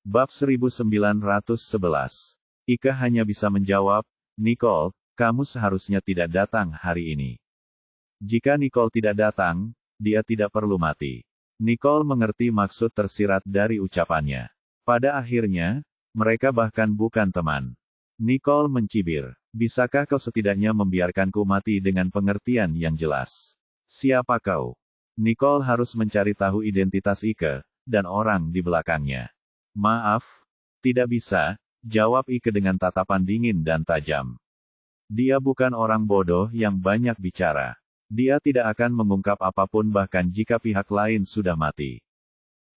Bab 1911. Ike hanya bisa menjawab, Nicole, kamu seharusnya tidak datang hari ini. Jika Nicole tidak datang, dia tidak perlu mati. Nicole mengerti maksud tersirat dari ucapannya. Pada akhirnya, mereka bahkan bukan teman. Nicole mencibir, bisakah kau setidaknya membiarkanku mati dengan pengertian yang jelas? Siapa kau? Nicole harus mencari tahu identitas Ike, dan orang di belakangnya. Maaf, tidak bisa, jawab Ike dengan tatapan dingin dan tajam. Dia bukan orang bodoh yang banyak bicara. Dia tidak akan mengungkap apapun bahkan jika pihak lain sudah mati.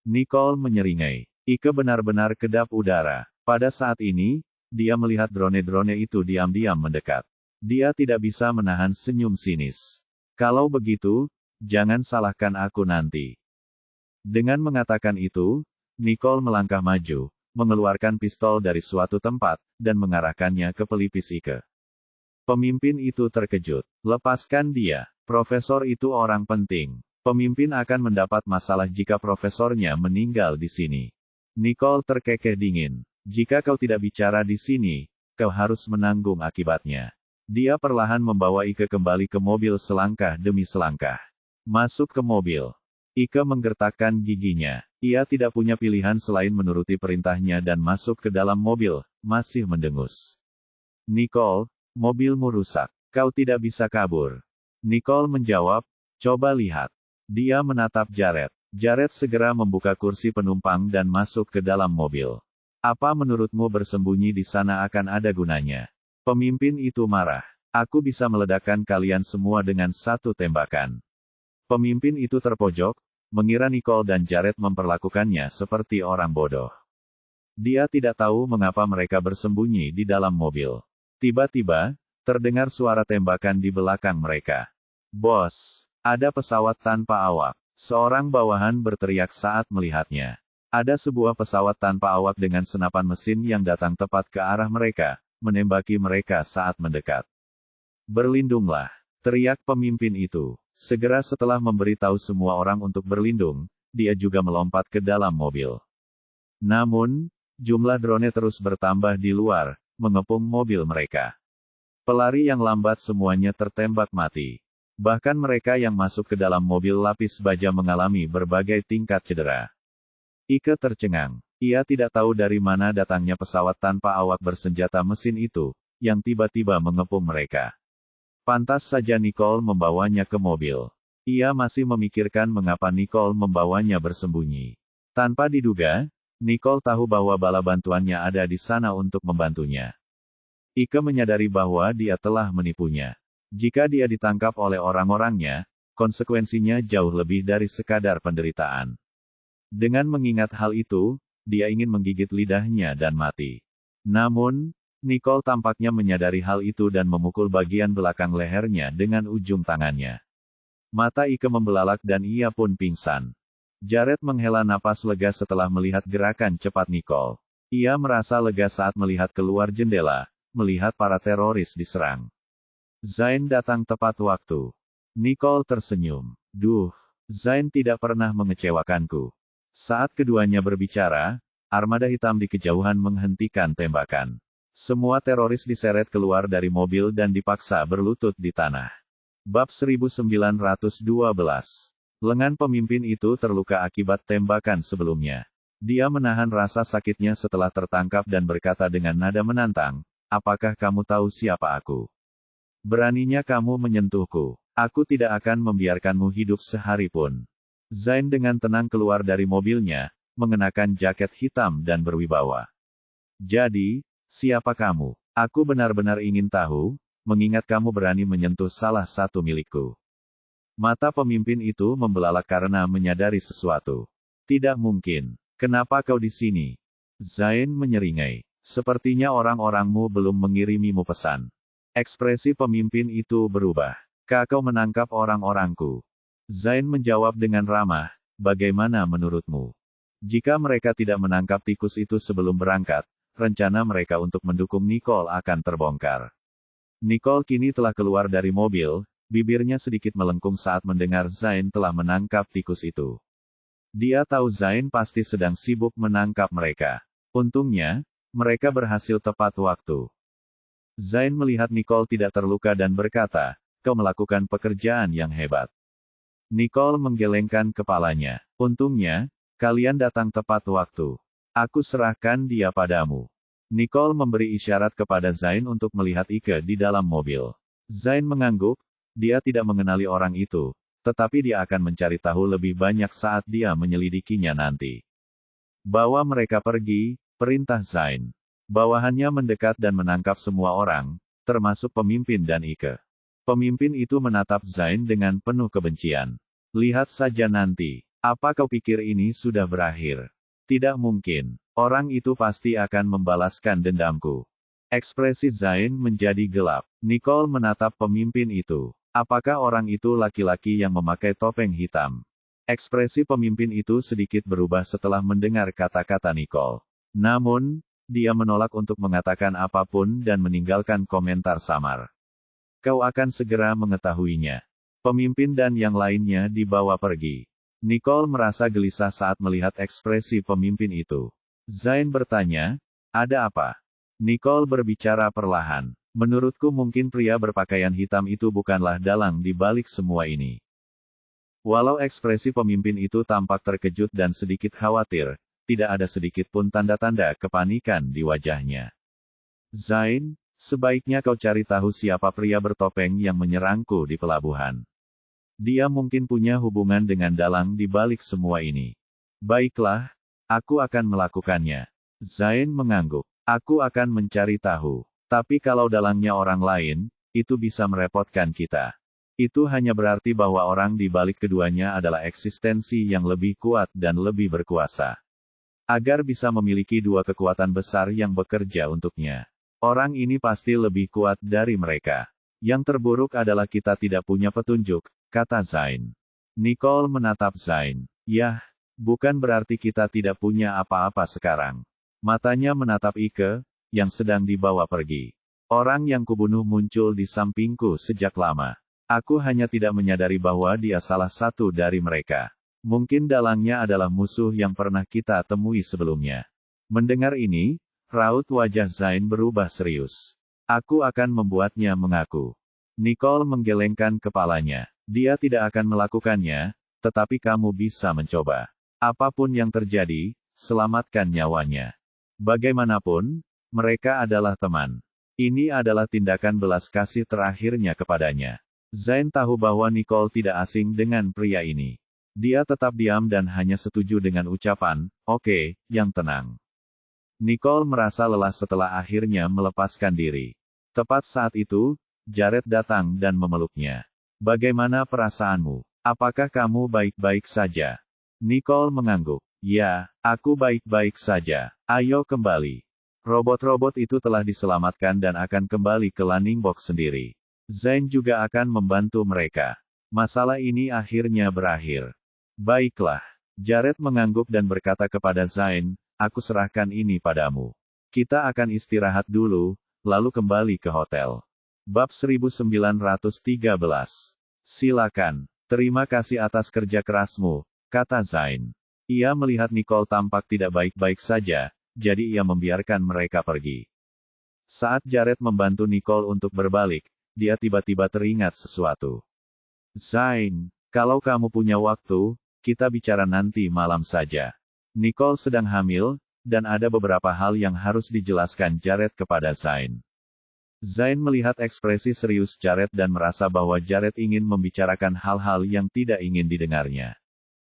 Nicole menyeringai. Ike benar-benar kedap udara. Pada saat ini, dia melihat drone-drone itu diam-diam mendekat. Dia tidak bisa menahan senyum sinis. Kalau begitu, jangan salahkan aku nanti. Dengan mengatakan itu, Nicole melangkah maju, mengeluarkan pistol dari suatu tempat, dan mengarahkannya ke pelipis Ike. Pemimpin itu terkejut. Lepaskan dia. Profesor itu orang penting. Pemimpin akan mendapat masalah jika profesornya meninggal di sini. Nicole terkekeh dingin. Jika kau tidak bicara di sini, kau harus menanggung akibatnya. Dia perlahan membawa Ike kembali ke mobil selangkah demi selangkah. Masuk ke mobil. Ike menggertakkan giginya. Ia tidak punya pilihan selain menuruti perintahnya dan masuk ke dalam mobil, masih mendengus. Nicole, mobilmu rusak. Kau tidak bisa kabur. Nicole menjawab, coba lihat. Dia menatap Jared. Jared segera membuka kursi penumpang dan masuk ke dalam mobil. Apa menurutmu bersembunyi di sana akan ada gunanya? Pemimpin itu marah. Aku bisa meledakkan kalian semua dengan satu tembakan. Pemimpin itu terpojok, mengira Nicole dan Jared memperlakukannya seperti orang bodoh. Dia tidak tahu mengapa mereka bersembunyi di dalam mobil. Tiba-tiba, terdengar suara tembakan di belakang mereka. Bos, ada pesawat tanpa awak. Seorang bawahan berteriak saat melihatnya. Ada sebuah pesawat tanpa awak dengan senapan mesin yang datang tepat ke arah mereka, menembaki mereka saat mendekat. Berlindunglah, teriak pemimpin itu. Segera setelah memberitahu semua orang untuk berlindung, dia juga melompat ke dalam mobil. Namun, jumlah drone terus bertambah di luar, mengepung mobil mereka. Pelari yang lambat semuanya tertembak mati. Bahkan mereka yang masuk ke dalam mobil lapis baja mengalami berbagai tingkat cedera. Ike tercengang. Ia tidak tahu dari mana datangnya pesawat tanpa awak bersenjata mesin itu, yang tiba-tiba mengepung mereka. Pantas saja Nicole membawanya ke mobil. Ia masih memikirkan mengapa Nicole membawanya bersembunyi. Tanpa diduga, Nicole tahu bahwa bala bantuannya ada di sana untuk membantunya. Ike menyadari bahwa dia telah menipunya. Jika dia ditangkap oleh orang-orangnya, konsekuensinya jauh lebih dari sekadar penderitaan. Dengan mengingat hal itu, dia ingin menggigit lidahnya dan mati. Namun, Nicole tampaknya menyadari hal itu dan memukul bagian belakang lehernya dengan ujung tangannya. Mata Ike membelalak dan ia pun pingsan. Jared menghela napas lega setelah melihat gerakan cepat Nicole. Ia merasa lega saat melihat keluar jendela, melihat para teroris diserang. Zain datang tepat waktu. Nicole tersenyum. Duh, Zain tidak pernah mengecewakanku. Saat keduanya berbicara, armada hitam di kejauhan menghentikan tembakan. Semua teroris diseret keluar dari mobil dan dipaksa berlutut di tanah. Bab 1912. Lengan pemimpin itu terluka akibat tembakan sebelumnya. Dia menahan rasa sakitnya setelah tertangkap dan berkata dengan nada menantang, apakah kamu tahu siapa aku? Beraninya kamu menyentuhku. Aku tidak akan membiarkanmu hidup sehari pun. Zain dengan tenang keluar dari mobilnya, mengenakan jaket hitam dan berwibawa. Jadi, siapa kamu? Aku benar-benar ingin tahu, mengingat kamu berani menyentuh salah satu milikku. Mata pemimpin itu membelalak karena menyadari sesuatu. Tidak mungkin. Kenapa kau di sini? Zain menyeringai. Sepertinya orang-orangmu belum mengirimimu pesan. Ekspresi pemimpin itu berubah. Kau menangkap orang-orangku. Zain menjawab dengan ramah, bagaimana menurutmu? Jika mereka tidak menangkap tikus itu sebelum berangkat, rencana mereka untuk mendukung Nicole akan terbongkar. Nicole kini telah keluar dari mobil, bibirnya sedikit melengkung saat mendengar Zain telah menangkap tikus itu. Dia tahu Zain pasti sedang sibuk menangkap mereka. Untungnya, mereka berhasil tepat waktu. Zain melihat Nicole tidak terluka dan berkata, "Kau melakukan pekerjaan yang hebat." Nicole menggelengkan kepalanya. "Untungnya, kalian datang tepat waktu. Aku serahkan dia padamu." Nicole memberi isyarat kepada Zain untuk melihat Ike di dalam mobil. Zain mengangguk, dia tidak mengenali orang itu, tetapi dia akan mencari tahu lebih banyak saat dia menyelidikinya nanti. "Bawa mereka pergi," perintah Zain. Bawahannya mendekat dan menangkap semua orang, termasuk pemimpin dan Ike. Pemimpin itu menatap Zain dengan penuh kebencian. "Lihat saja nanti. Apa kau pikir ini sudah berakhir? Tidak mungkin. Orang itu pasti akan membalaskan dendamku." Ekspresi Zain menjadi gelap. Nicole menatap pemimpin itu. Apakah orang itu laki-laki yang memakai topeng hitam? Ekspresi pemimpin itu sedikit berubah setelah mendengar kata-kata Nicole. Namun, dia menolak untuk mengatakan apapun dan meninggalkan komentar samar. "Kau akan segera mengetahuinya." Pemimpin dan yang lainnya dibawa pergi. Nicole merasa gelisah saat melihat ekspresi pemimpin itu. Zain bertanya, "Ada apa?" Nicole berbicara perlahan. "Menurutku mungkin pria berpakaian hitam itu bukanlah dalang di balik semua ini." Walau ekspresi pemimpin itu tampak terkejut dan sedikit khawatir, tidak ada sedikit pun tanda-tanda kepanikan di wajahnya. "Zain, sebaiknya kau cari tahu siapa pria bertopeng yang menyerangku di pelabuhan. Dia mungkin punya hubungan dengan dalang di balik semua ini." "Baiklah, aku akan melakukannya." Zain mengangguk. "Aku akan mencari tahu. Tapi kalau dalangnya orang lain, itu bisa merepotkan kita. Itu hanya berarti bahwa orang di balik keduanya adalah eksistensi yang lebih kuat dan lebih berkuasa. Agar bisa memiliki dua kekuatan besar yang bekerja untuknya. Orang ini pasti lebih kuat dari mereka. Yang terburuk adalah kita tidak punya petunjuk," kata Zain. Nicole menatap Zain. "Yah, bukan berarti kita tidak punya apa-apa sekarang." Matanya menatap Ike, yang sedang dibawa pergi. "Orang yang kubunuh muncul di sampingku sejak lama. Aku hanya tidak menyadari bahwa dia salah satu dari mereka. Mungkin dalangnya adalah musuh yang pernah kita temui sebelumnya." Mendengar ini, raut wajah Zain berubah serius. "Aku akan membuatnya mengaku." Nicole menggelengkan kepalanya. "Dia tidak akan melakukannya, tetapi kamu bisa mencoba. Apapun yang terjadi, selamatkan nyawanya. Bagaimanapun, mereka adalah teman. Ini adalah tindakan belas kasih terakhirnya kepadanya." Zain tahu bahwa Nicole tidak asing dengan pria ini. Dia tetap diam dan hanya setuju dengan ucapan, "Oke, yang tenang." Nicole merasa lelah setelah akhirnya melepaskan diri. Tepat saat itu, Jared datang dan memeluknya. "Bagaimana perasaanmu? Apakah kamu baik-baik saja?" Nicole mengangguk. "Ya, aku baik-baik saja. Ayo kembali. Robot-robot itu telah diselamatkan dan akan kembali ke landing box sendiri. Zain juga akan membantu mereka. Masalah ini akhirnya berakhir." "Baiklah." Jared mengangguk dan berkata kepada Zain, "Aku serahkan ini padamu. Kita akan istirahat dulu, lalu kembali ke hotel." Bab 1913. "Silakan. Terima kasih atas kerja kerasmu," kata Zain. Ia melihat Nicole tampak tidak baik-baik saja, jadi ia membiarkan mereka pergi. Saat Jared membantu Nicole untuk berbalik, dia tiba-tiba teringat sesuatu. "Zain, kalau kamu punya waktu, kita bicara nanti malam saja. Nicole sedang hamil, dan ada beberapa hal yang harus dijelaskan Jared kepada Zain." Zain melihat ekspresi serius Jared dan merasa bahwa Jared ingin membicarakan hal-hal yang tidak ingin didengarnya.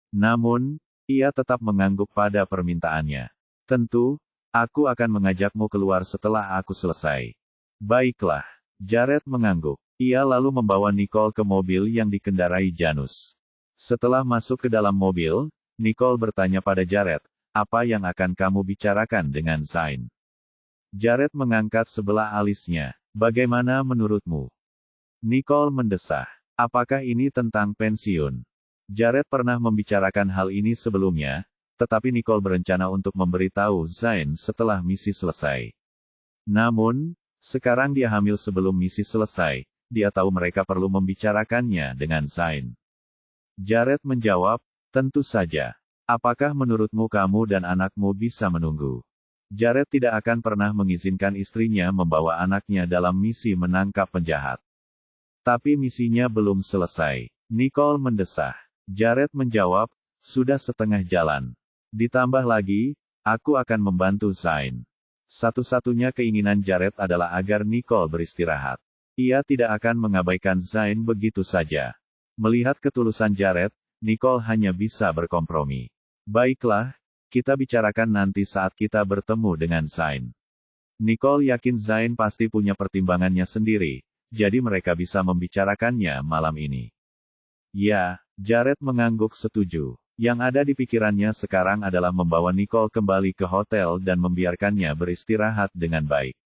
Namun, ia tetap mengangguk pada permintaannya. "Tentu, aku akan mengajakmu keluar setelah aku selesai." "Baiklah." Jared mengangguk. Ia lalu membawa Nicole ke mobil yang dikendarai Janus. Setelah masuk ke dalam mobil, Nicole bertanya pada Jared, "Apa yang akan kamu bicarakan dengan Zain?" Jared mengangkat sebelah alisnya. "Bagaimana menurutmu?" Nicole mendesah. "Apakah ini tentang pensiun?" Jared pernah membicarakan hal ini sebelumnya, tetapi Nicole berencana untuk memberitahu Zain setelah misi selesai. Namun, sekarang dia hamil sebelum misi selesai, dia tahu mereka perlu membicarakannya dengan Zain. Jared menjawab, "Tentu saja. Apakah menurutmu kamu dan anakmu bisa menunggu?" Jared tidak akan pernah mengizinkan istrinya membawa anaknya dalam misi menangkap penjahat. Tapi misinya belum selesai. Nicole mendesah. Jared menjawab, sudah setengah jalan. Ditambah lagi, aku akan membantu Zain. Satu-satunya keinginan Jared adalah agar Nicole beristirahat. Ia tidak akan mengabaikan Zain begitu saja. Melihat ketulusan Jared, Nicole hanya bisa berkompromi. Baiklah, kita bicarakan nanti saat kita bertemu dengan Zain. Nicole yakin Zain pasti punya pertimbangannya sendiri, jadi mereka bisa membicarakannya malam ini. Ya, Jared mengangguk setuju. Yang ada di pikirannya sekarang adalah membawa Nicole kembali ke hotel dan membiarkannya beristirahat dengan baik.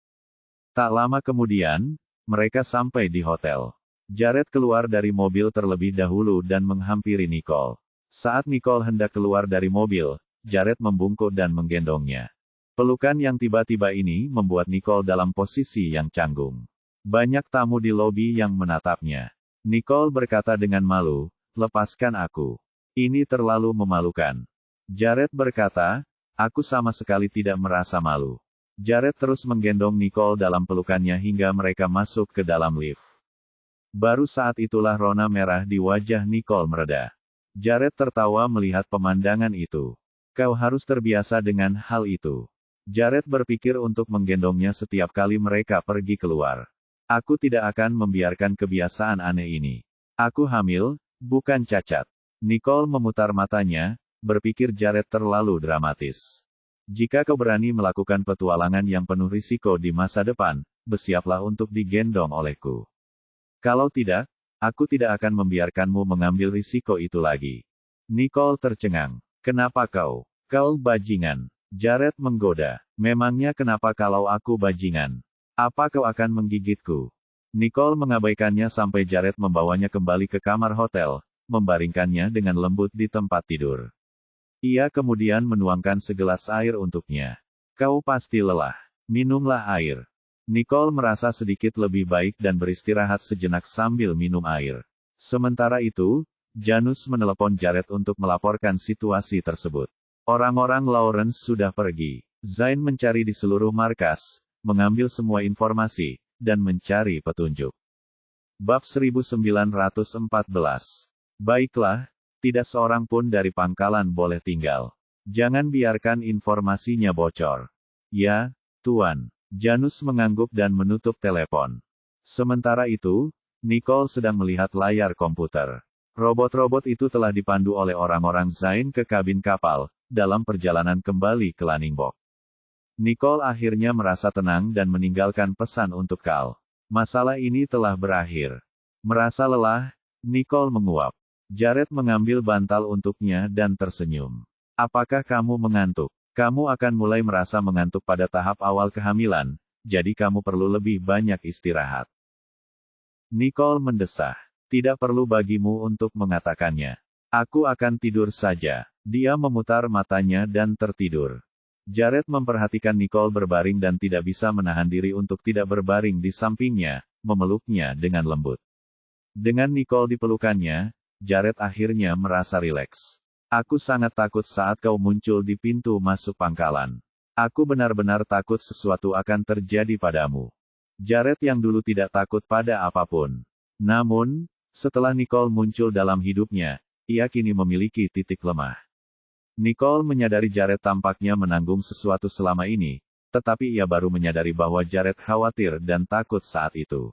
Tak lama kemudian, mereka sampai di hotel. Jared keluar dari mobil terlebih dahulu dan menghampiri Nicole. Saat Nicole hendak keluar dari mobil, Jared membungkuk dan menggendongnya. Pelukan yang tiba-tiba ini membuat Nicole dalam posisi yang canggung. Banyak tamu di lobi yang menatapnya. Nicole berkata dengan malu, lepaskan aku. Ini terlalu memalukan. Jared berkata, aku sama sekali tidak merasa malu. Jared terus menggendong Nicole dalam pelukannya hingga mereka masuk ke dalam lift. Baru saat itulah rona merah di wajah Nicole mereda. Jared tertawa melihat pemandangan itu. Kau harus terbiasa dengan hal itu. Jared berpikir untuk menggendongnya setiap kali mereka pergi keluar. Aku tidak akan membiarkan kebiasaan aneh ini. Aku hamil, bukan cacat. Nicole memutar matanya, berpikir Jared terlalu dramatis. Jika kau berani melakukan petualangan yang penuh risiko di masa depan, bersiaplah untuk digendong olehku. Kalau tidak, aku tidak akan membiarkanmu mengambil risiko itu lagi. Nicole tercengang. Kenapa kau? Kau bajingan. Jared menggoda. Memangnya kenapa kalau aku bajingan? Apa kau akan menggigitku? Nicole mengabaikannya sampai Jared membawanya kembali ke kamar hotel, membaringkannya dengan lembut di tempat tidur. Ia kemudian menuangkan segelas air untuknya. Kau pasti lelah. Minumlah air. Nicole merasa sedikit lebih baik dan beristirahat sejenak sambil minum air. Sementara itu, Janus menelepon Jared untuk melaporkan situasi tersebut. Orang-orang Lawrence sudah pergi. Zain mencari di seluruh markas, mengambil semua informasi, dan mencari petunjuk. Bab 1914. Baiklah, tidak seorang pun dari pangkalan boleh tinggal. Jangan biarkan informasinya bocor. Ya, Tuan. Janus mengangguk dan menutup telepon. Sementara itu, Nicole sedang melihat layar komputer. Robot-robot itu telah dipandu oleh orang-orang Zain ke kabin kapal, dalam perjalanan kembali ke Lanningbok. Nicole akhirnya merasa tenang dan meninggalkan pesan untuk Cal. Masalah ini telah berakhir. Merasa lelah, Nicole menguap. Jared mengambil bantal untuknya dan tersenyum. Apakah kamu mengantuk? Kamu akan mulai merasa mengantuk pada tahap awal kehamilan, jadi kamu perlu lebih banyak istirahat. Nicole mendesah. Tidak perlu bagimu untuk mengatakannya. Aku akan tidur saja. Dia memutar matanya dan tertidur. Jared memperhatikan Nicole berbaring dan tidak bisa menahan diri untuk tidak berbaring di sampingnya, memeluknya dengan lembut. Dengan Nicole di pelukannya, Jared akhirnya merasa rileks. Aku sangat takut saat kau muncul di pintu masuk pangkalan. Aku benar-benar takut sesuatu akan terjadi padamu. Jared yang dulu tidak takut pada apapun. Namun, setelah Nicole muncul dalam hidupnya, ia kini memiliki titik lemah. Nicole menyadari Jared tampaknya menanggung sesuatu selama ini, tetapi ia baru menyadari bahwa Jared khawatir dan takut saat itu.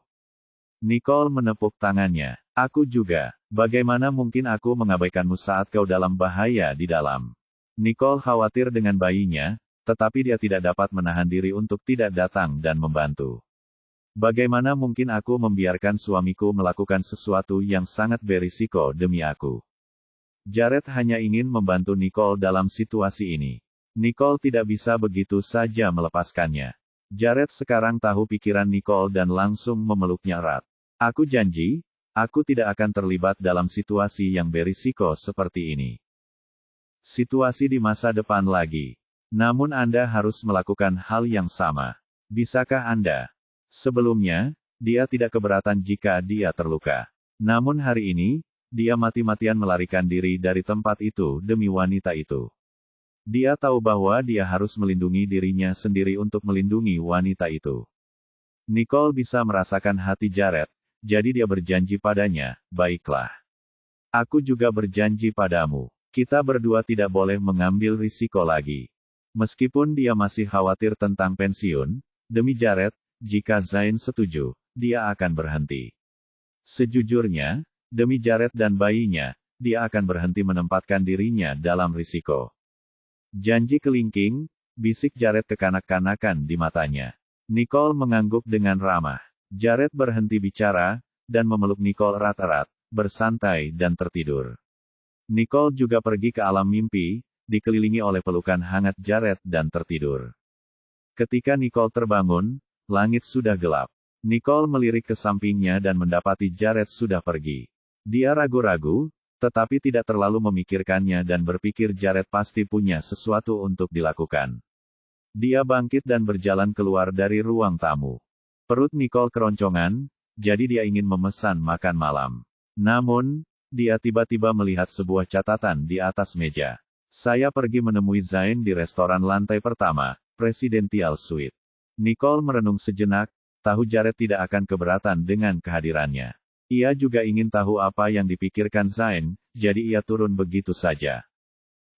Nicole menepuk tangannya. Aku juga. Bagaimana mungkin aku mengabaikanmu saat kau dalam bahaya di dalam? Nicole khawatir dengan bayinya, tetapi dia tidak dapat menahan diri untuk tidak datang dan membantu. Bagaimana mungkin aku membiarkan suamiku melakukan sesuatu yang sangat berisiko demi aku? Jared hanya ingin membantu Nicole dalam situasi ini. Nicole tidak bisa begitu saja melepaskannya. Jared sekarang tahu pikiran Nicole dan langsung memeluknya erat. Aku janji, aku tidak akan terlibat dalam situasi yang berisiko seperti ini. Situasi di masa depan lagi. Namun Anda harus melakukan hal yang sama. Bisakah Anda? Sebelumnya, dia tidak keberatan jika dia terluka. Namun hari ini, dia mati-matian melarikan diri dari tempat itu demi wanita itu. Dia tahu bahwa dia harus melindungi dirinya sendiri untuk melindungi wanita itu. Nicole bisa merasakan hati Jared, jadi dia berjanji padanya, baiklah. Aku juga berjanji padamu. Kita berdua tidak boleh mengambil risiko lagi. Meskipun dia masih khawatir tentang pensiun, demi Jared, jika Zain setuju, dia akan berhenti. Sejujurnya, demi Jared dan bayinya, dia akan berhenti menempatkan dirinya dalam risiko. Janji kelingking, bisik Jared kekanak-kanakan di matanya. Nicole mengangguk dengan ramah. Jared berhenti bicara, dan memeluk Nicole erat-erat, bersantai dan tertidur. Nicole juga pergi ke alam mimpi, dikelilingi oleh pelukan hangat Jared dan tertidur. Ketika Nicole terbangun, langit sudah gelap. Nicole melirik ke sampingnya dan mendapati Jared sudah pergi. Dia ragu-ragu, tetapi tidak terlalu memikirkannya dan berpikir Jared pasti punya sesuatu untuk dilakukan. Dia bangkit dan berjalan keluar dari ruang tamu. Perut Nicole keroncongan, jadi dia ingin memesan makan malam. Namun, dia tiba-tiba melihat sebuah catatan di atas meja. Saya pergi menemui Zain di restoran lantai pertama, Presidential Suite. Nicole merenung sejenak, tahu Jared tidak akan keberatan dengan kehadirannya. Ia juga ingin tahu apa yang dipikirkan Zain, jadi ia turun begitu saja.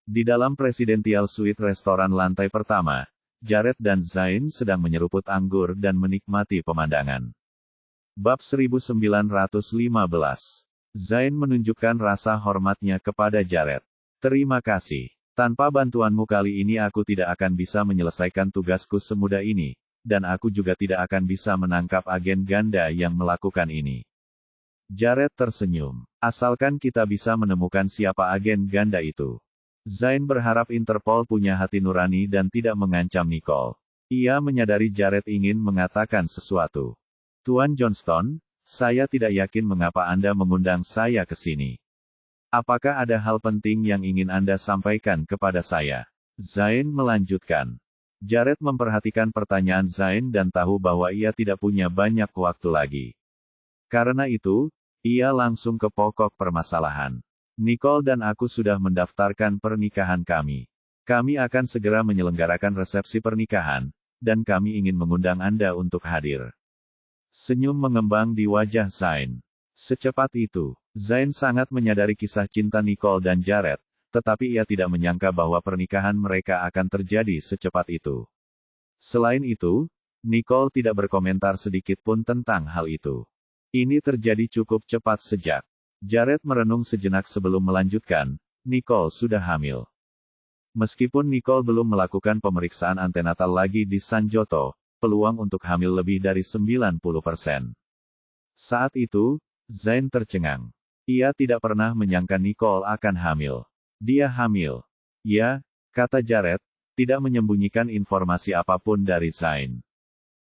Di dalam Presidential Suite restoran lantai pertama, Jared dan Zain sedang menyeruput anggur dan menikmati pemandangan. Bab 1915. Zain menunjukkan rasa hormatnya kepada Jared. Terima kasih. Tanpa bantuanmu kali ini aku tidak akan bisa menyelesaikan tugasku semudah ini, dan aku juga tidak akan bisa menangkap agen ganda yang melakukan ini. Jared tersenyum. Asalkan kita bisa menemukan siapa agen ganda itu. Zain berharap Interpol punya hati nurani dan tidak mengancam Nicole. Ia menyadari Jared ingin mengatakan sesuatu. Tuan Johnston, saya tidak yakin mengapa Anda mengundang saya ke sini. Apakah ada hal penting yang ingin Anda sampaikan kepada saya? Zain melanjutkan. Jared memperhatikan pertanyaan Zain dan tahu bahwa ia tidak punya banyak waktu lagi. Karena itu, ia langsung ke pokok permasalahan. Nicole dan aku sudah mendaftarkan pernikahan kami. Kami akan segera menyelenggarakan resepsi pernikahan, dan kami ingin mengundang Anda untuk hadir. Senyum mengembang di wajah Zain. Secepat itu, Zain sangat menyadari kisah cinta Nicole dan Jared, tetapi ia tidak menyangka bahwa pernikahan mereka akan terjadi secepat itu. Selain itu, Nicole tidak berkomentar sedikit pun tentang hal itu. Ini terjadi cukup cepat sejak. Jared merenung sejenak sebelum melanjutkan, Nicole sudah hamil. Meskipun Nicole belum melakukan pemeriksaan antenatal lagi di Sanjoto, peluang untuk hamil lebih dari 90%. Saat itu, Zain tercengang. Ia tidak pernah menyangka Nicole akan hamil. Dia hamil. Ya, kata Jared, tidak menyembunyikan informasi apapun dari Zain.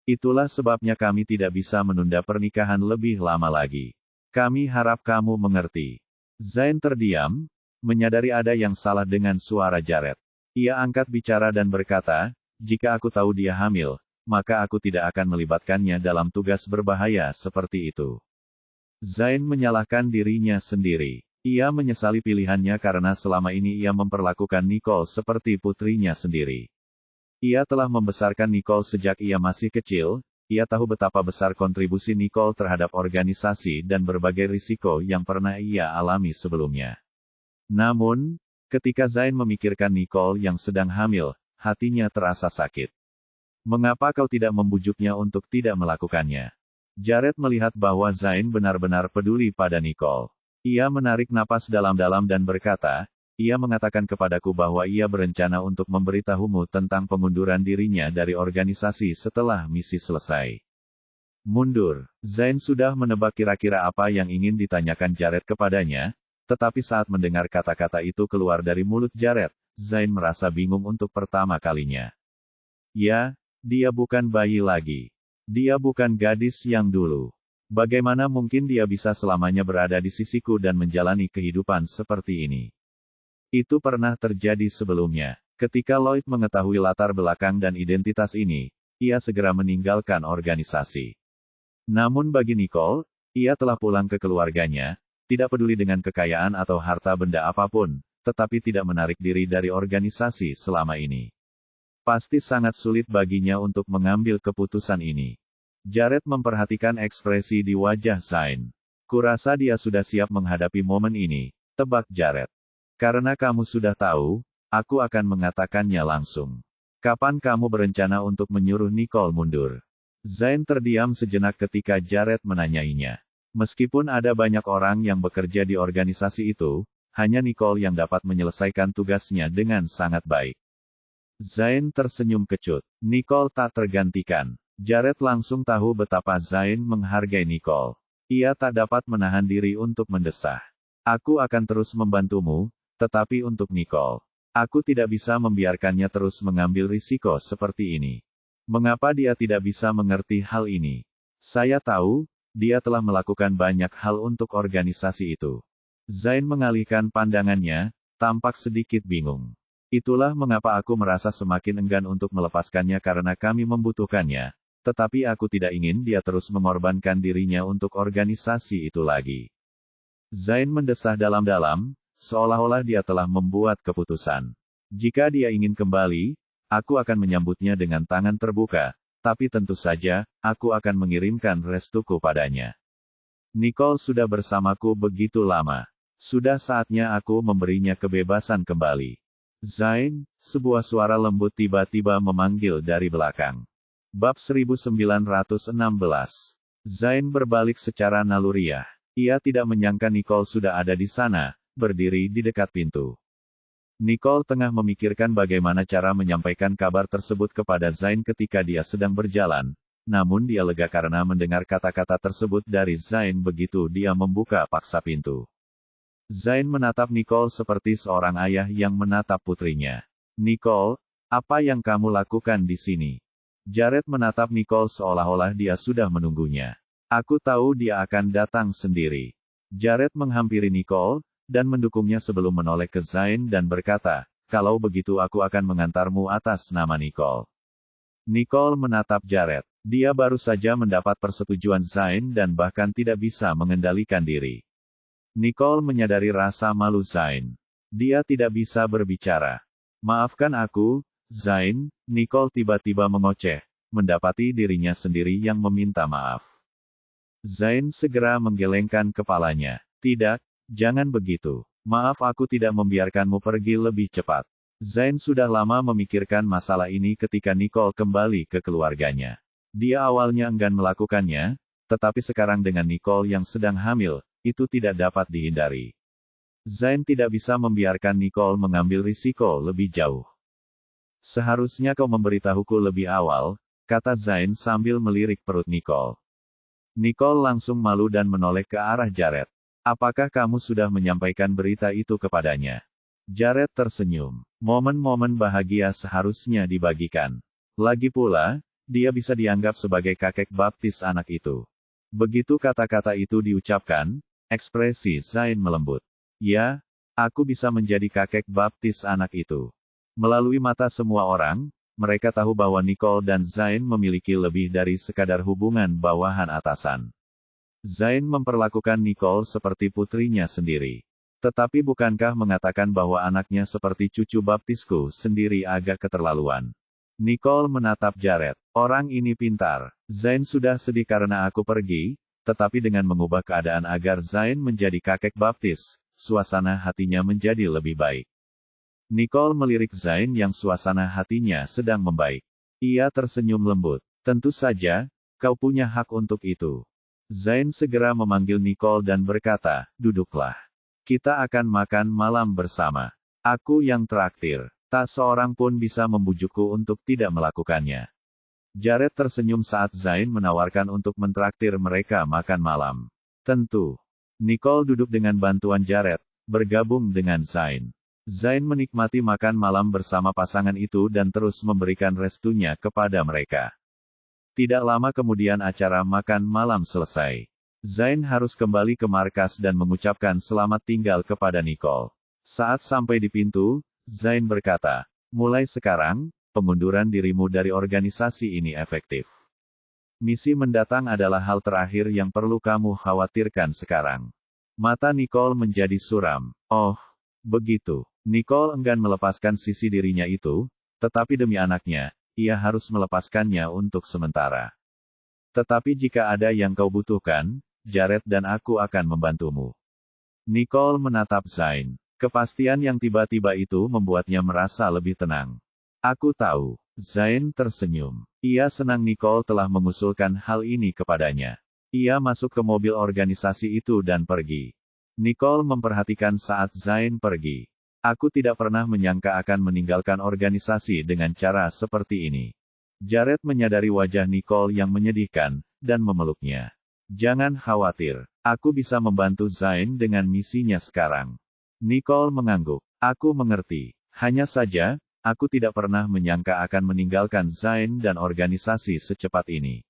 Itulah sebabnya kami tidak bisa menunda pernikahan lebih lama lagi. Kami harap kamu mengerti. Zain terdiam, menyadari ada yang salah dengan suara Jared. Ia angkat bicara dan berkata, jika aku tahu dia hamil, maka aku tidak akan melibatkannya dalam tugas berbahaya seperti itu. Zain menyalahkan dirinya sendiri. Ia menyesali pilihannya karena selama ini ia memperlakukan Nicole seperti putrinya sendiri. Ia telah membesarkan Nicole sejak ia masih kecil, ia tahu betapa besar kontribusi Nicole terhadap organisasi dan berbagai risiko yang pernah ia alami sebelumnya. Namun, ketika Zain memikirkan Nicole yang sedang hamil, hatinya terasa sakit. Mengapa kau tidak membujuknya untuk tidak melakukannya? Jared melihat bahwa Zain benar-benar peduli pada Nicole. Ia menarik napas dalam-dalam dan berkata, ia mengatakan kepadaku bahwa ia berencana untuk memberitahumu tentang pengunduran dirinya dari organisasi setelah misi selesai. Mundur. Zain sudah menebak kira-kira apa yang ingin ditanyakan Jared kepadanya, tetapi saat mendengar kata-kata itu keluar dari mulut Jared, Zain merasa bingung untuk pertama kalinya. Ya, dia bukan bayi lagi. Dia bukan gadis yang dulu. Bagaimana mungkin dia bisa selamanya berada di sisiku dan menjalani kehidupan seperti ini? Itu pernah terjadi sebelumnya. Ketika Lloyd mengetahui latar belakang dan identitas ini, ia segera meninggalkan organisasi. Namun bagi Nicole, ia telah pulang ke keluarganya, tidak peduli dengan kekayaan atau harta benda apapun, tetapi tidak menarik diri dari organisasi selama ini. Pasti sangat sulit baginya untuk mengambil keputusan ini. Jared memperhatikan ekspresi di wajah Zain. Kurasa dia sudah siap menghadapi momen ini, tebak Jared. Karena kamu sudah tahu, aku akan mengatakannya langsung. Kapan kamu berencana untuk menyuruh Nicole mundur? Zain terdiam sejenak ketika Jared menanyainya. Meskipun ada banyak orang yang bekerja di organisasi itu, hanya Nicole yang dapat menyelesaikan tugasnya dengan sangat baik. Zain tersenyum kecut. Nicole tak tergantikan. Jared langsung tahu betapa Zain menghargai Nicole. Ia tak dapat menahan diri untuk mendesah. Aku akan terus membantumu, tetapi untuk Nicole, aku tidak bisa membiarkannya terus mengambil risiko seperti ini. Mengapa dia tidak bisa mengerti hal ini? Saya tahu, dia telah melakukan banyak hal untuk organisasi itu. Zain mengalihkan pandangannya, tampak sedikit bingung. Itulah mengapa aku merasa semakin enggan untuk melepaskannya karena kami membutuhkannya. Tetapi aku tidak ingin dia terus mengorbankan dirinya untuk organisasi itu lagi. Zain mendesah dalam-dalam, seolah-olah dia telah membuat keputusan. Jika dia ingin kembali, aku akan menyambutnya dengan tangan terbuka, tapi tentu saja, aku akan mengirimkan restuku padanya. Nicole sudah bersamaku begitu lama. Sudah saatnya aku memberinya kebebasan kembali. Zain, sebuah suara lembut tiba-tiba memanggil dari belakang. Bab 1916. Zain berbalik secara naluriah. Ia tidak menyangka Nicole sudah ada di sana, berdiri di dekat pintu. Nicole tengah memikirkan bagaimana cara menyampaikan kabar tersebut kepada Zain ketika dia sedang berjalan, namun dia lega karena mendengar kata-kata tersebut dari Zain begitu dia membuka paksa pintu. Zain menatap Nicole seperti seorang ayah yang menatap putrinya. Nicole, apa yang kamu lakukan di sini? Jared menatap Nicole seolah-olah dia sudah menunggunya. Aku tahu dia akan datang sendiri. Jared menghampiri Nicole, dan mendukungnya sebelum menoleh ke Zain dan berkata, kalau begitu aku akan mengantarmu atas nama Nicole. Nicole menatap Jared. Dia baru saja mendapat persetujuan Zain dan bahkan tidak bisa mengendalikan diri. Nicole menyadari rasa malu Zain. Dia tidak bisa berbicara. Maafkan aku, Zain, Nicole tiba-tiba mengoceh, mendapati dirinya sendiri yang meminta maaf. Zain segera menggelengkan kepalanya. Tidak, jangan begitu. Maaf aku tidak membiarkanmu pergi lebih cepat. Zain sudah lama memikirkan masalah ini ketika Nicole kembali ke keluarganya. Dia awalnya enggan melakukannya, tetapi sekarang dengan Nicole yang sedang hamil, itu tidak dapat dihindari. Zain tidak bisa membiarkan Nicole mengambil risiko lebih jauh. Seharusnya kau memberitahuku lebih awal, kata Zain sambil melirik perut Nicole. Nicole langsung malu dan menoleh ke arah Jared. Apakah kamu sudah menyampaikan berita itu kepadanya? Jared tersenyum. Momen-momen bahagia seharusnya dibagikan. Lagi pula, dia bisa dianggap sebagai kakek baptis anak itu. Begitu kata-kata itu diucapkan, ekspresi Zain melembut. Ya, aku bisa menjadi kakek baptis anak itu. Melalui mata semua orang, mereka tahu bahwa Nicole dan Zain memiliki lebih dari sekadar hubungan bawahan atasan. Zain memperlakukan Nicole seperti putrinya sendiri. Tetapi bukankah mengatakan bahwa anaknya seperti cucu baptisku sendiri agak keterlaluan? Nicole menatap Jared. Orang ini pintar. Zain sudah sedih karena aku pergi, tetapi dengan mengubah keadaan agar Zain menjadi kakek baptis, suasana hatinya menjadi lebih baik. Nicole melirik Zain yang suasana hatinya sedang membaik. Ia tersenyum lembut. Tentu saja, kau punya hak untuk itu. Zain segera memanggil Nicole dan berkata, duduklah. Kita akan makan malam bersama. Aku yang traktir. Tak seorang pun bisa membujukku untuk tidak melakukannya. Jared tersenyum saat Zain menawarkan untuk mentraktir mereka makan malam. Tentu. Nicole duduk dengan bantuan Jared, bergabung dengan Zain. Zain menikmati makan malam bersama pasangan itu dan terus memberikan restunya kepada mereka. Tidak lama kemudian acara makan malam selesai. Zain harus kembali ke markas dan mengucapkan selamat tinggal kepada Nicole. Saat sampai di pintu, Zain berkata, mulai sekarang, pengunduran dirimu dari organisasi ini efektif. Misi mendatang adalah hal terakhir yang perlu kamu khawatirkan sekarang. Mata Nicole menjadi suram. Oh, begitu. Nicole enggan melepaskan sisi dirinya itu, tetapi demi anaknya, ia harus melepaskannya untuk sementara. Tetapi jika ada yang kau butuhkan, Jared dan aku akan membantumu. Nicole menatap Zain. Kepastian yang tiba-tiba itu membuatnya merasa lebih tenang. Aku tahu. Zain tersenyum. Ia senang Nicole telah mengusulkan hal ini kepadanya. Ia masuk ke mobil organisasi itu dan pergi. Nicole memperhatikan saat Zain pergi. Aku tidak pernah menyangka akan meninggalkan organisasi dengan cara seperti ini. Jared menyadari wajah Nicole yang menyedihkan, dan memeluknya. Jangan khawatir, aku bisa membantu Zain dengan misinya sekarang. Nicole mengangguk. Aku mengerti. Hanya saja, aku tidak pernah menyangka akan meninggalkan Zain dan organisasi secepat ini.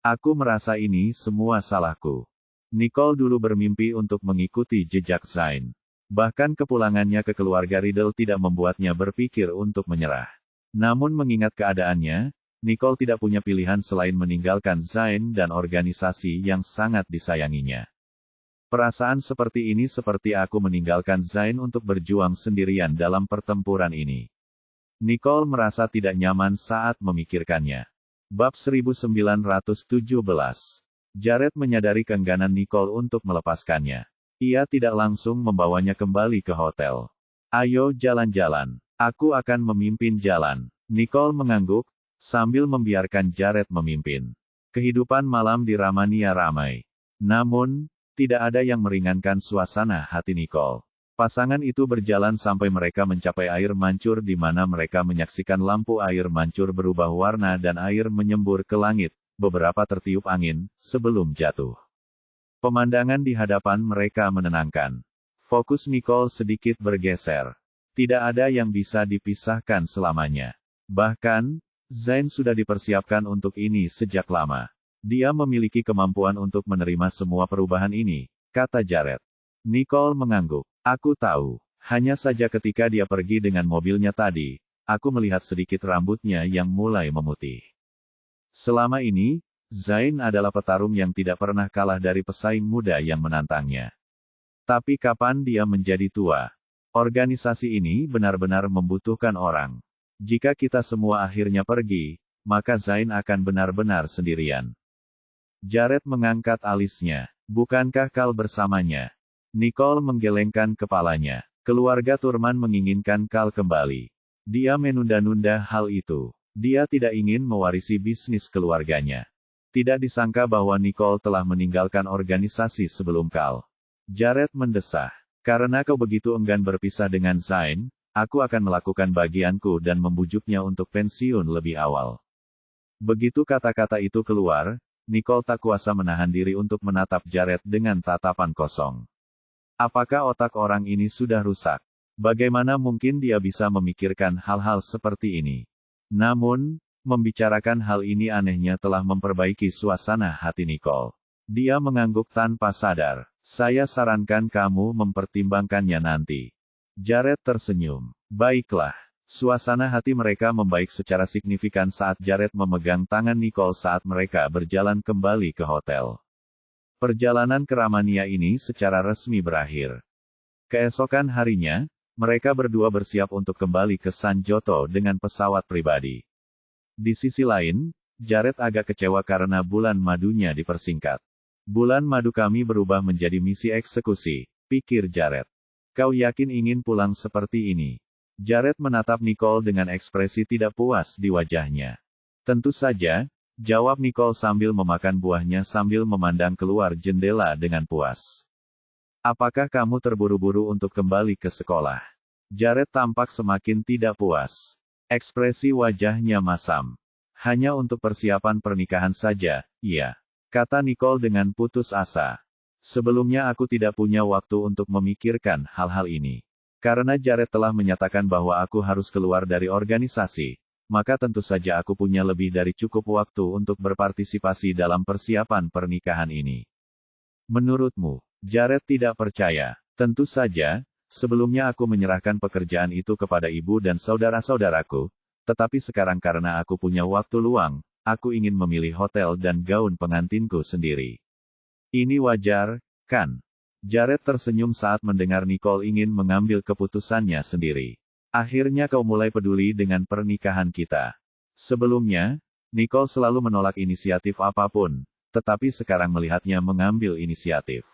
Aku merasa ini semua salahku. Nicole dulu bermimpi untuk mengikuti jejak Zain. Bahkan kepulangannya ke keluarga Riddle tidak membuatnya berpikir untuk menyerah. Namun mengingat keadaannya, Nicole tidak punya pilihan selain meninggalkan Zain dan organisasi yang sangat disayanginya. Perasaan seperti ini seperti aku meninggalkan Zain untuk berjuang sendirian dalam pertempuran ini. Nicole merasa tidak nyaman saat memikirkannya. Bab 1917. Jared menyadari keengganan Nicole untuk melepaskannya. Ia tidak langsung membawanya kembali ke hotel. Ayo jalan-jalan. Aku akan memimpin jalan. Nicole mengangguk, sambil membiarkan Jared memimpin. Kehidupan malam di Ramania ramai. Namun, tidak ada yang meringankan suasana hati Nicole. Pasangan itu berjalan sampai mereka mencapai air mancur di mana mereka menyaksikan lampu air mancur berubah warna dan air menyembur ke langit, beberapa tertiup angin, sebelum jatuh. Pemandangan di hadapan mereka menenangkan. Fokus Nicole sedikit bergeser. Tidak ada yang bisa dipisahkan selamanya. Bahkan, Zain sudah dipersiapkan untuk ini sejak lama. Dia memiliki kemampuan untuk menerima semua perubahan ini, kata Jared. Nicole mengangguk. Aku tahu. Hanya saja ketika dia pergi dengan mobilnya tadi, aku melihat sedikit rambutnya yang mulai memutih. Selama ini, Zain adalah petarung yang tidak pernah kalah dari pesaing muda yang menantangnya. Tapi kapan dia menjadi tua? Organisasi ini benar-benar membutuhkan orang. Jika kita semua akhirnya pergi, maka Zain akan benar-benar sendirian. Jared mengangkat alisnya. Bukankah kau bersamanya? Nicole menggelengkan kepalanya. Keluarga Turman menginginkan Kal kembali. Dia menunda-nunda hal itu. Dia tidak ingin mewarisi bisnis keluarganya. Tidak disangka bahwa Nicole telah meninggalkan organisasi sebelum Kal. Jared mendesah. Karena kau begitu enggan berpisah dengan Zain, aku akan melakukan bagianku dan membujuknya untuk pensiun lebih awal. Begitu kata-kata itu keluar, Nicole tak kuasa menahan diri untuk menatap Jared dengan tatapan kosong. Apakah otak orang ini sudah rusak? Bagaimana mungkin dia bisa memikirkan hal-hal seperti ini? Namun, membicarakan hal ini anehnya telah memperbaiki suasana hati Nicole. Dia mengangguk tanpa sadar. Saya sarankan kamu mempertimbangkannya nanti. Jared tersenyum. Baiklah. Suasana hati mereka membaik secara signifikan saat Jared memegang tangan Nicole saat mereka berjalan kembali ke hotel. Perjalanan ke Ramania ini secara resmi berakhir. Keesokan harinya, mereka berdua bersiap untuk kembali ke San Joto dengan pesawat pribadi. Di sisi lain, Jared agak kecewa karena bulan madunya dipersingkat. Bulan madu kami berubah menjadi misi eksekusi, pikir Jared. Kau yakin ingin pulang seperti ini? Jared menatap Nicole dengan ekspresi tidak puas di wajahnya. Tentu saja, jawab Nicole sambil memakan buahnya sambil memandang keluar jendela dengan puas. Apakah kamu terburu-buru untuk kembali ke sekolah? Jared tampak semakin tidak puas. Ekspresi wajahnya masam. Hanya untuk persiapan pernikahan saja, iya. Kata Nicole dengan putus asa. Sebelumnya aku tidak punya waktu untuk memikirkan hal-hal ini. Karena Jared telah menyatakan bahwa aku harus keluar dari organisasi, maka tentu saja aku punya lebih dari cukup waktu untuk berpartisipasi dalam persiapan pernikahan ini. Menurutmu, Jared tidak percaya. Tentu saja, sebelumnya aku menyerahkan pekerjaan itu kepada ibu dan saudara-saudaraku, tetapi sekarang karena aku punya waktu luang, aku ingin memilih hotel dan gaun pengantinku sendiri. Ini wajar, kan? Jared tersenyum saat mendengar Nicole ingin mengambil keputusannya sendiri. Akhirnya kau mulai peduli dengan pernikahan kita. Sebelumnya, Nicole selalu menolak inisiatif apapun, tetapi sekarang melihatnya mengambil inisiatif.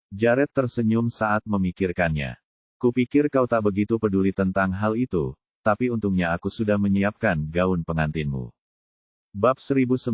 Jared tersenyum saat memikirkannya. Kupikir kau tak begitu peduli tentang hal itu, tapi untungnya aku sudah menyiapkan gaun pengantinmu. Bab 1918.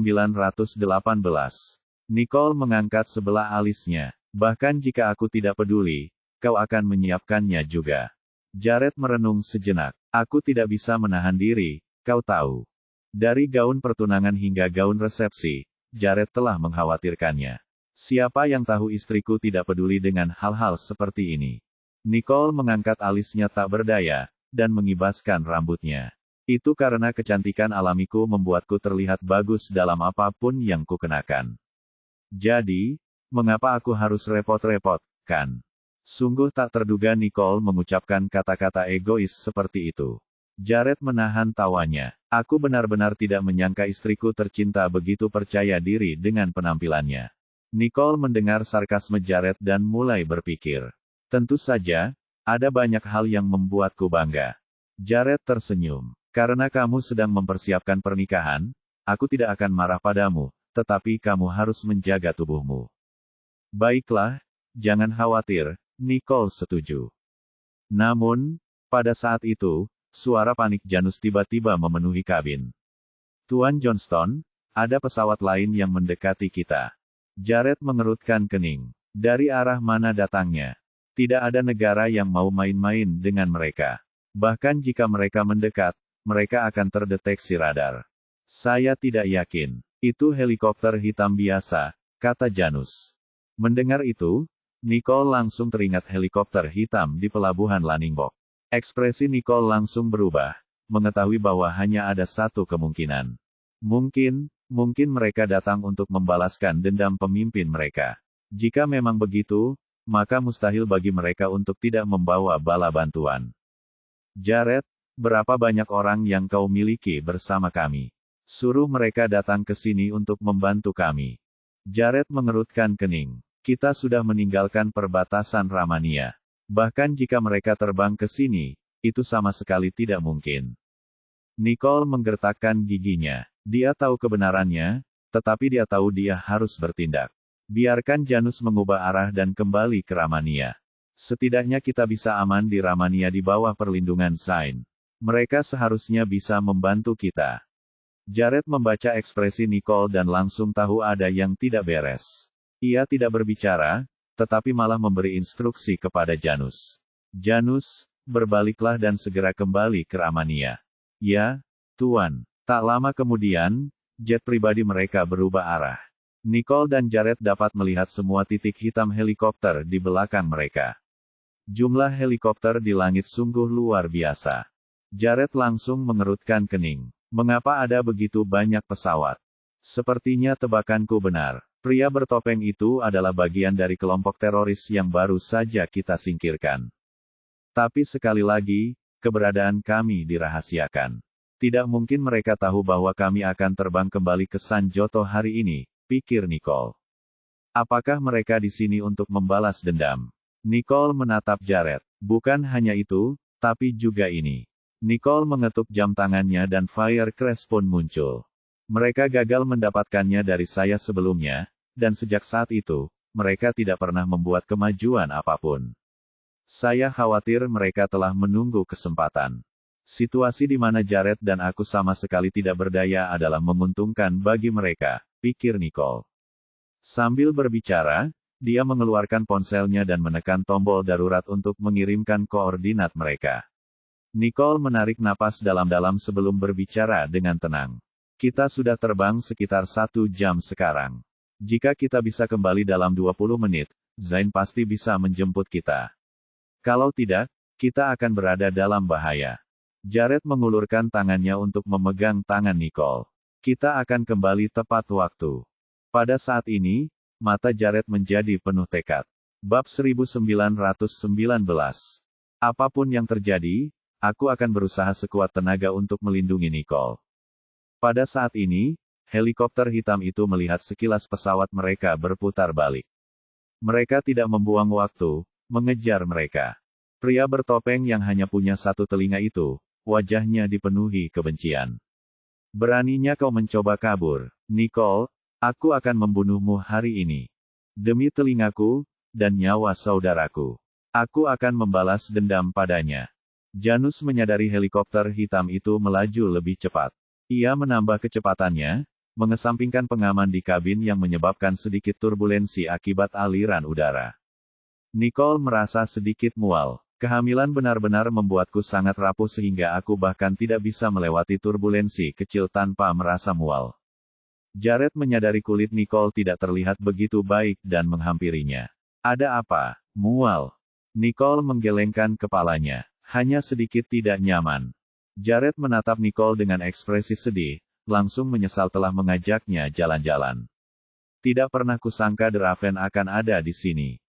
Nicole mengangkat sebelah alisnya. Bahkan jika aku tidak peduli, kau akan menyiapkannya juga. Jared merenung sejenak. Aku tidak bisa menahan diri, kau tahu. Dari gaun pertunangan hingga gaun resepsi, Jared telah mengkhawatirkannya. Siapa yang tahu istriku tidak peduli dengan hal-hal seperti ini? Nicole mengangkat alisnya tak berdaya, dan mengibaskan rambutnya. Itu karena kecantikan alamiku membuatku terlihat bagus dalam apapun yang kukenakan. Jadi, mengapa aku harus repot-repot, kan? Sungguh tak terduga Nicole mengucapkan kata-kata egois seperti itu. Jared menahan tawanya. Aku benar-benar tidak menyangka istriku tercinta begitu percaya diri dengan penampilannya. Nicole mendengar sarkasme Jared dan mulai berpikir. Tentu saja, ada banyak hal yang membuatku bangga. Jared tersenyum. Karena kamu sedang mempersiapkan pernikahan, aku tidak akan marah padamu, tetapi kamu harus menjaga tubuhmu. Baiklah, jangan khawatir, Nicole setuju. Namun, pada saat itu, suara panik Janus tiba-tiba memenuhi kabin. Tuan Johnston, ada pesawat lain yang mendekati kita. Jared mengerutkan kening. Dari arah mana datangnya? Tidak ada negara yang mau main-main dengan mereka. Bahkan jika mereka mendekat, mereka akan terdeteksi radar. Saya tidak yakin. Itu helikopter hitam biasa, kata Janus. Mendengar itu, Nicole langsung teringat helikopter hitam di pelabuhan Lanningbok. Ekspresi Nicole langsung berubah, mengetahui bahwa hanya ada satu kemungkinan. Mungkin mereka datang untuk membalaskan dendam pemimpin mereka. Jika memang begitu, maka mustahil bagi mereka untuk tidak membawa bala bantuan. Jared, berapa banyak orang yang kau miliki bersama kami? Suruh mereka datang ke sini untuk membantu kami. Jared mengerutkan kening. Kita sudah meninggalkan perbatasan Ramania. Bahkan jika mereka terbang ke sini, itu sama sekali tidak mungkin. Nicole menggertakkan giginya. Dia tahu kebenarannya, tetapi dia tahu dia harus bertindak. Biarkan Janus mengubah arah dan kembali ke Ramania. Setidaknya kita bisa aman di Ramania di bawah perlindungan Zain. Mereka seharusnya bisa membantu kita. Jared membaca ekspresi Nicole dan langsung tahu ada yang tidak beres. Ia tidak berbicara, tetapi malah memberi instruksi kepada Janus. Janus, berbaliklah dan segera kembali ke Ramania. Ya, Tuan. Tak lama kemudian, jet pribadi mereka berubah arah. Nicole dan Jared dapat melihat semua titik hitam helikopter di belakang mereka. Jumlah helikopter di langit sungguh luar biasa. Jared langsung mengerutkan kening. Mengapa ada begitu banyak pesawat? Sepertinya tebakanku benar. Pria bertopeng itu adalah bagian dari kelompok teroris yang baru saja kita singkirkan. Tapi sekali lagi, keberadaan kami dirahasiakan. Tidak mungkin mereka tahu bahwa kami akan terbang kembali ke San Joto hari ini, pikir Nicole. Apakah mereka di sini untuk membalas dendam? Nicole menatap Jared. Bukan hanya itu, tapi juga ini. Nicole mengetuk jam tangannya dan Fire Crash pun muncul. Mereka gagal mendapatkannya dari saya sebelumnya, dan sejak saat itu, mereka tidak pernah membuat kemajuan apapun. Saya khawatir mereka telah menunggu kesempatan. Situasi di mana Jared dan aku sama sekali tidak berdaya adalah menguntungkan bagi mereka, pikir Nicole. Sambil berbicara, dia mengeluarkan ponselnya dan menekan tombol darurat untuk mengirimkan koordinat mereka. Nicole menarik napas dalam-dalam sebelum berbicara dengan tenang. Kita sudah terbang sekitar 1 jam sekarang. Jika kita bisa kembali dalam 20 menit, Zain pasti bisa menjemput kita. Kalau tidak, kita akan berada dalam bahaya. Jared mengulurkan tangannya untuk memegang tangan Nicole. Kita akan kembali tepat waktu. Pada saat ini, mata Jared menjadi penuh tekad. Bab 1919. Apapun yang terjadi, aku akan berusaha sekuat tenaga untuk melindungi Nicole. Pada saat ini, helikopter hitam itu melihat sekilas pesawat mereka berputar balik. Mereka tidak membuang waktu, mengejar mereka. Pria bertopeng yang hanya punya satu telinga itu, wajahnya dipenuhi kebencian. Beraninya kau mencoba kabur, Nicole, aku akan membunuhmu hari ini. Demi telingaku, dan nyawa saudaraku. Aku akan membalas dendam padanya. Janus menyadari helikopter hitam itu melaju lebih cepat. Ia menambah kecepatannya, mengesampingkan pengaman di kabin yang menyebabkan sedikit turbulensi akibat aliran udara. Nicole merasa sedikit mual. Kehamilan benar-benar membuatku sangat rapuh sehingga aku bahkan tidak bisa melewati turbulensi kecil tanpa merasa mual. Jared menyadari kulit Nicole tidak terlihat begitu baik dan menghampirinya. Ada apa? Mual. Nicole menggelengkan kepalanya. Hanya sedikit tidak nyaman. Jared menatap Nicole dengan ekspresi sedih, langsung menyesal telah mengajaknya jalan-jalan. Tidak pernah kusangka Draven akan ada di sini.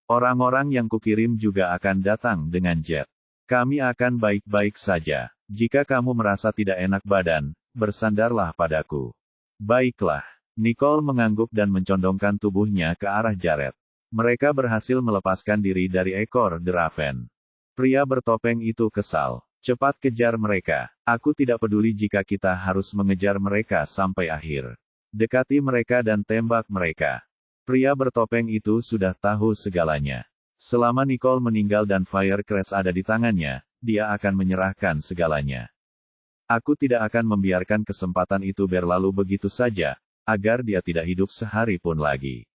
Orang-orang yang kukirim juga akan datang dengan jet. Kami akan baik-baik saja. Jika kamu merasa tidak enak badan, bersandarlah padaku. Baiklah. Nicole mengangguk dan mencondongkan tubuhnya ke arah Jared. Mereka berhasil melepaskan diri dari ekor Draven. Pria bertopeng itu kesal. Cepat kejar mereka. Aku tidak peduli jika kita harus mengejar mereka sampai akhir. Dekati mereka dan tembak mereka. Pria bertopeng itu sudah tahu segalanya. Selama Nicole meninggal dan Firecrest ada di tangannya, dia akan menyerahkan segalanya. Aku tidak akan membiarkan kesempatan itu berlalu begitu saja, agar dia tidak hidup sehari pun lagi.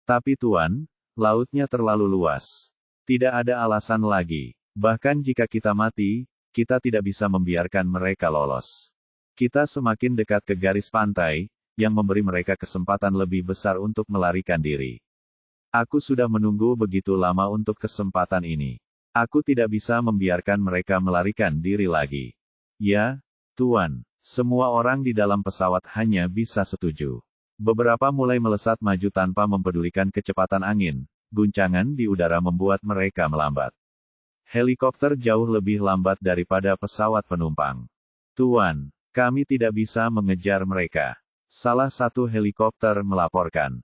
Tapi Tuan, lautnya terlalu luas. Tidak ada alasan lagi. Bahkan jika kita mati, kita tidak bisa membiarkan mereka lolos. Kita semakin dekat ke garis pantai, yang memberi mereka kesempatan lebih besar untuk melarikan diri. Aku sudah menunggu begitu lama untuk kesempatan ini. Aku tidak bisa membiarkan mereka melarikan diri lagi. Ya, Tuan, semua orang di dalam pesawat hanya bisa setuju. Beberapa mulai melesat maju tanpa mempedulikan kecepatan angin. Guncangan di udara membuat mereka melambat. Helikopter jauh lebih lambat daripada pesawat penumpang. Tuan, kami tidak bisa mengejar mereka. Salah satu helikopter melaporkan.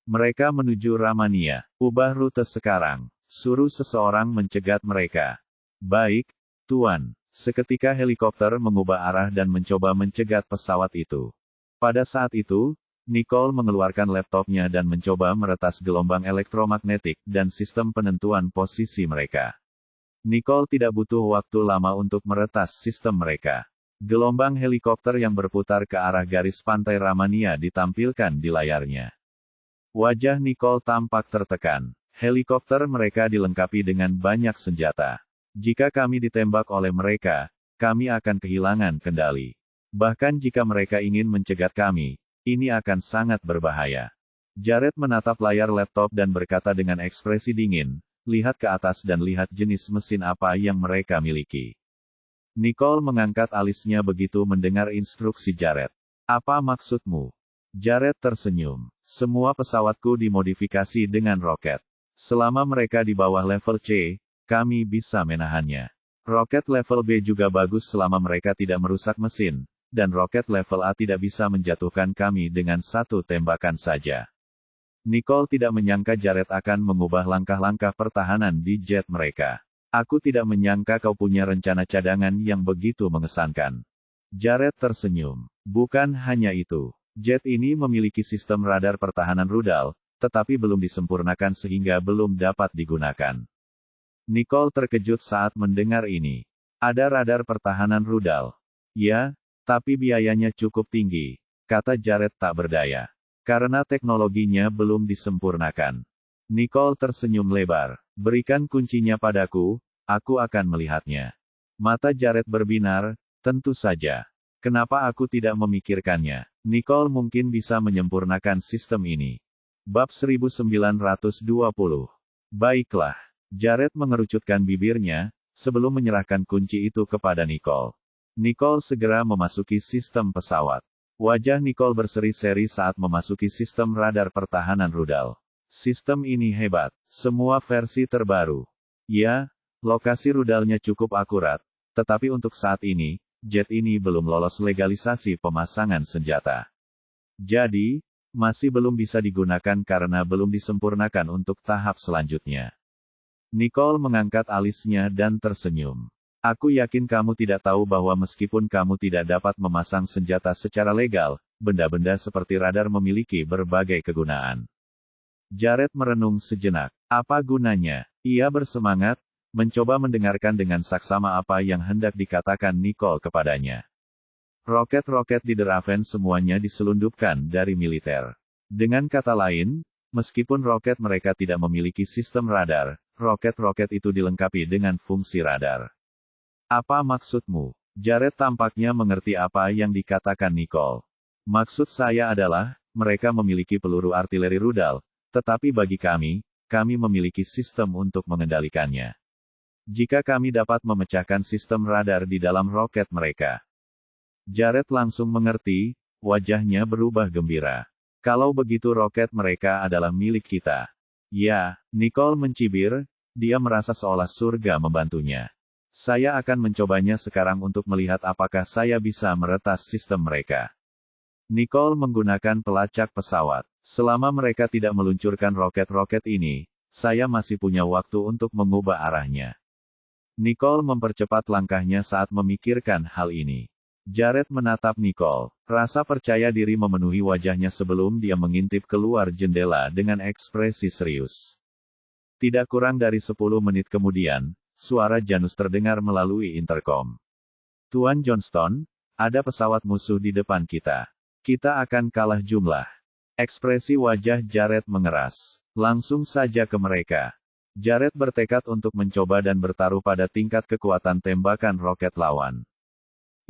Mereka menuju Ramania. Ubah rute sekarang. Suruh seseorang mencegat mereka. Baik, Tuan. Seketika helikopter mengubah arah dan mencoba mencegat pesawat itu. Pada saat itu, Nicole mengeluarkan laptopnya dan mencoba meretas gelombang elektromagnetik dan sistem penentuan posisi mereka. Nicole tidak butuh waktu lama untuk meretas sistem mereka. Gelombang helikopter yang berputar ke arah garis pantai Ramania ditampilkan di layarnya. Wajah Nicole tampak tertekan. Helikopter mereka dilengkapi dengan banyak senjata. Jika kami ditembak oleh mereka, kami akan kehilangan kendali. Bahkan jika mereka ingin mencegat kami, ini akan sangat berbahaya. Jared menatap layar laptop dan berkata dengan ekspresi dingin, lihat ke atas dan lihat jenis mesin apa yang mereka miliki. Nicole mengangkat alisnya begitu mendengar instruksi Jared. Apa maksudmu? Jared tersenyum. Semua pesawatku dimodifikasi dengan roket. Selama mereka di bawah level C, kami bisa menahannya. Roket level B juga bagus selama mereka tidak merusak mesin, dan roket level A tidak bisa menjatuhkan kami dengan satu tembakan saja. Nicole tidak menyangka Jared akan mengubah langkah-langkah pertahanan di jet mereka. Aku tidak menyangka kau punya rencana cadangan yang begitu mengesankan. Jared tersenyum. Bukan hanya itu. Jet ini memiliki sistem radar pertahanan rudal, tetapi belum disempurnakan sehingga belum dapat digunakan. Nicole terkejut saat mendengar ini. Ada radar pertahanan rudal. Ya, tapi biayanya cukup tinggi, kata Jared tak berdaya. Karena teknologinya belum disempurnakan. Nicole tersenyum lebar. Berikan kuncinya padaku, aku akan melihatnya. Mata Jared berbinar, tentu saja. Kenapa aku tidak memikirkannya? Nicole mungkin bisa menyempurnakan sistem ini. Bab 1920. Baiklah. Jared mengerucutkan bibirnya, sebelum menyerahkan kunci itu kepada Nicole. Nicole segera memasuki sistem pesawat. Wajah Nicole berseri-seri saat memasuki sistem radar pertahanan rudal. Sistem ini hebat. Semua versi terbaru. Ya, lokasi rudalnya cukup akurat. Tetapi untuk saat ini, jet ini belum lolos legalisasi pemasangan senjata. Jadi, masih belum bisa digunakan karena belum disempurnakan untuk tahap selanjutnya. Nicole mengangkat alisnya dan tersenyum. Aku yakin kamu tidak tahu bahwa meskipun kamu tidak dapat memasang senjata secara legal, benda-benda seperti radar memiliki berbagai kegunaan. Jared merenung sejenak. Apa gunanya? Ia bersemangat, mencoba mendengarkan dengan saksama apa yang hendak dikatakan Nicole kepadanya. Roket-roket di Draven semuanya diselundupkan dari militer. Dengan kata lain, meskipun roket mereka tidak memiliki sistem radar, roket-roket itu dilengkapi dengan fungsi radar. Apa maksudmu? Jared tampaknya mengerti apa yang dikatakan Nicole. Maksud saya adalah, mereka memiliki peluru artileri rudal, tetapi bagi kami memiliki sistem untuk mengendalikannya. Jika kami dapat memecahkan sistem radar di dalam roket mereka. Jared langsung mengerti, wajahnya berubah gembira. Kalau begitu roket mereka adalah milik kita. Ya, Nicole mencibir, dia merasa seolah surga membantunya. Saya akan mencobanya sekarang untuk melihat apakah saya bisa meretas sistem mereka. Nicole menggunakan pelacak pesawat. Selama mereka tidak meluncurkan roket-roket ini, saya masih punya waktu untuk mengubah arahnya. Nicole mempercepat langkahnya saat memikirkan hal ini. Jared menatap Nicole. Rasa percaya diri memenuhi wajahnya sebelum dia mengintip keluar jendela dengan ekspresi serius. Tidak kurang dari 10 menit kemudian, suara Janus terdengar melalui interkom. Tuan Johnston, ada pesawat musuh di depan kita. Kita akan kalah jumlah. Ekspresi wajah Jared mengeras. Langsung saja ke mereka. Jared bertekad untuk mencoba dan bertaruh pada tingkat kekuatan tembakan roket lawan.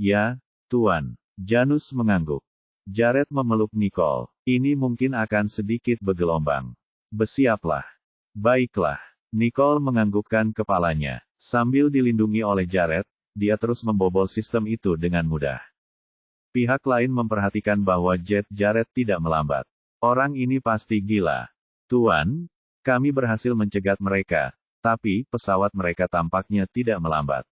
Ya, Tuan. Janus mengangguk. Jared memeluk Nicole. Ini mungkin akan sedikit bergelombang. Bersiaplah. Baiklah. Nicole menganggukkan kepalanya. Sambil dilindungi oleh Jared, dia terus membobol sistem itu dengan mudah. Pihak lain memperhatikan bahwa jet Jared tidak melambat. Orang ini pasti gila. Tuan, kami berhasil mencegat mereka, tapi pesawat mereka tampaknya tidak melambat.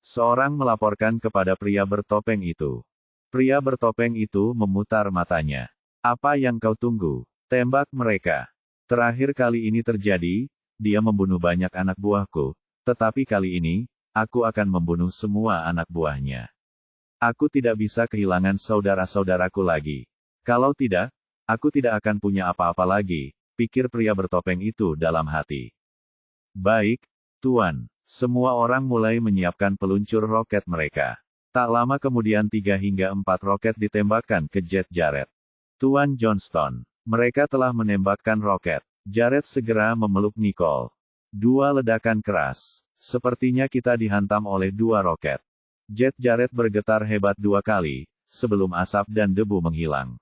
Seorang melaporkan kepada pria bertopeng itu. Pria bertopeng itu memutar matanya. Apa yang kau tunggu? Tembak mereka. Terakhir kali ini terjadi, dia membunuh banyak anak buahku, tetapi kali ini, aku akan membunuh semua anak buahnya. Aku tidak bisa kehilangan saudara-saudaraku lagi. Kalau tidak, aku tidak akan punya apa-apa lagi, pikir pria bertopeng itu dalam hati. Baik, Tuan. Semua orang mulai menyiapkan peluncur roket mereka. Tak lama kemudian 3 hingga 4 roket ditembakkan ke jet Jared. Tuan Johnston, mereka telah menembakkan roket. Jared segera memeluk Nicole. 2 ledakan keras. Sepertinya kita dihantam oleh 2 roket. Jet Jared bergetar hebat 2 kali, sebelum asap dan debu menghilang.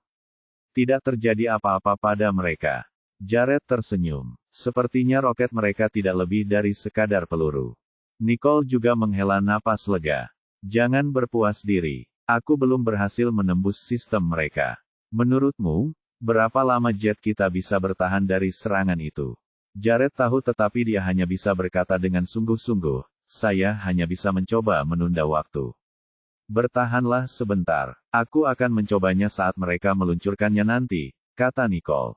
Tidak terjadi apa-apa pada mereka. Jared tersenyum. Sepertinya roket mereka tidak lebih dari sekadar peluru. Nicole juga menghela napas lega. Jangan berpuas diri. Aku belum berhasil menembus sistem mereka. Menurutmu, berapa lama jet kita bisa bertahan dari serangan itu? Jared tahu tetapi dia hanya bisa berkata dengan sungguh-sungguh, saya hanya bisa mencoba menunda waktu. Bertahanlah sebentar. Aku akan mencobanya saat mereka meluncurkannya nanti, kata Nicole.